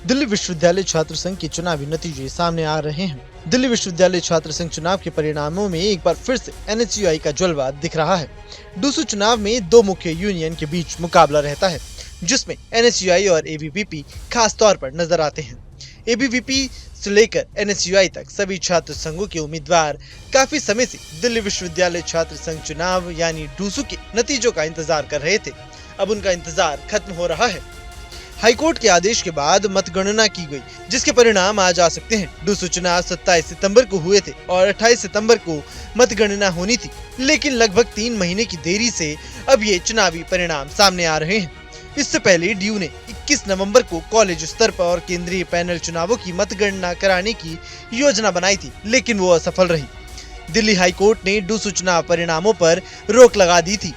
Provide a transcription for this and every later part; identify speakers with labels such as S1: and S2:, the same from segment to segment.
S1: दिल्ली विश्वविद्यालय छात्र संघ के चुनावी नतीजे सामने आ रहे हैं। दिल्ली विश्वविद्यालय छात्र संघ चुनाव के परिणामों में एक बार फिर से एनएसयूआई का जलवा दिख रहा है। डूसू चुनाव में दो मुख्य यूनियन के बीच मुकाबला रहता है, जिसमें एनएसयूआई और एबीवीपी खास तौर पर नजर आते हैं। एबीवीपी से लेकर एनएसयूआई तक सभी छात्र संघों के उम्मीदवार काफी समय से दिल्ली विश्वविद्यालय छात्र संघ चुनाव यानी डूसू के नतीजों का इंतजार कर रहे थे। अब उनका इंतजार खत्म हो रहा है। हाईकोर्ट के आदेश के बाद मतगणना की गई, जिसके परिणाम आज आ सकते हैं। डूसू चुनाव 27 सितंबर को हुए थे और 28 सितंबर को मतगणना होनी थी, लेकिन लगभग 3 महीने की देरी से अब ये चुनावी परिणाम सामने आ रहे हैं। इससे पहले डीयू ने 21 नवंबर को कॉलेज स्तर पर और केंद्रीय पैनल चुनावों की मतगणना कराने की योजना बनाई थी, लेकिन वो असफल रही। दिल्ली हाईकोर्ट ने डूसू चुनाव परिणामों पर रोक लगा दी थी।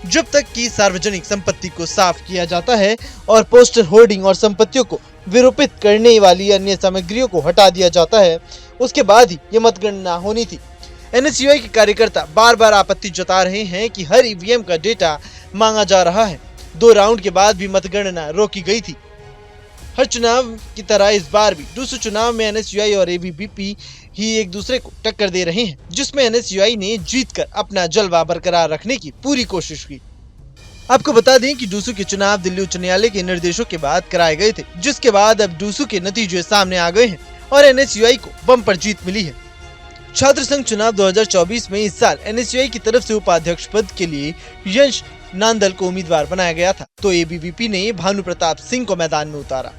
S1: जब तक कि सार्वजनिक संपत्ति को साफ किया जाता है और पोस्टर होर्डिंग और संपत्तियों को विरूपित करने वाली अन्य सामग्रियों को हटा दिया जाता है, उसके बाद ही ये मतगणना होनी थी। एनएसयूआई के कार्यकर्ता बार बार आपत्ति जता रहे हैं कि हर ईवीएम का डेटा मांगा जा रहा है। 2 राउंड के बाद भी मतगणना रोकी गई थी। हर चुनाव की तरह इस बार भी डूसू चुनाव में एनएसयूआई और एबीवीपी ही एक दूसरे को टक्कर दे रहे हैं, जिसमें एनएसयूआई ने जीतकर अपना जलवा बरकरार रखने की पूरी कोशिश की। आपको बता दें कि डूसू के चुनाव दिल्ली उच्च न्यायालय के निर्देशों के बाद कराए गए थे, जिसके बाद अब डूसू के नतीजे सामने आ गए हैं और एनएसयूआई को बम्पर जीत मिली है। छात्र संघ चुनाव 2024 में इस साल एनएसयूआई की तरफ से उपाध्यक्ष पद के लिए यश नांदल को उम्मीदवार बनाया गया था, तो एबीवीपी ने भानु प्रताप सिंह को मैदान में उतारा।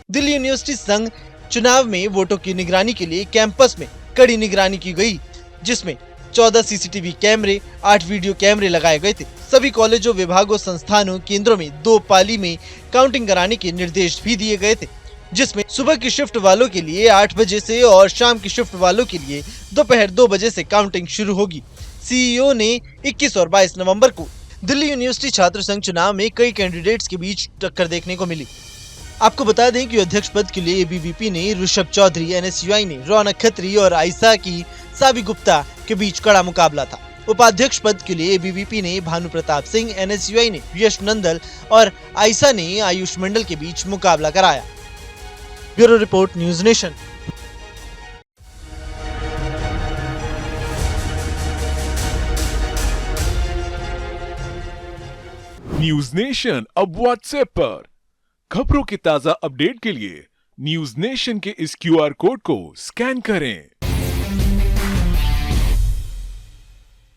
S1: दिल्ली यूनिवर्सिटी संघ चुनाव में वोटों की निगरानी के लिए कैंपस में कड़ी निगरानी की गई, जिसमें 14 सीसीटीवी कैमरे, 8 वीडियो कैमरे लगाए गए थे। सभी कॉलेजों, विभागों, संस्थानों, केंद्रों में 2 पाली में काउंटिंग कराने के निर्देश भी दिए गए थे, जिसमें सुबह की शिफ्ट वालों के लिए 8 बजे से और शाम की शिफ्ट वालों के लिए दोपहर 2 बजे से काउंटिंग शुरू होगी। सीईओ ने 21 और 22 नवंबर को दिल्ली यूनिवर्सिटी छात्र संघ चुनाव में कई कैंडिडेट्स के बीच टक्कर देखने को मिली। आपको बता दें कि अध्यक्ष पद के लिए एबीवीपी ने ऋषभ चौधरी, एनएसयूआई ने रौनक खत्री और आयशा की साबी गुप्ता के बीच कड़ा मुकाबला था। उपाध्यक्ष पद के लिए एबीवीपी ने भानु प्रताप सिंह, एनएसयूआई ने यश नंदल और आयशा ने आयुष मंडल के बीच मुकाबला कराया। Bureau report, news nation.
S2: News nation अब व्हाट्सएप पर खबरों के ताजा अपडेट के लिए न्यूज नेशन के इस क्यूआर कोड को स्कैन करें।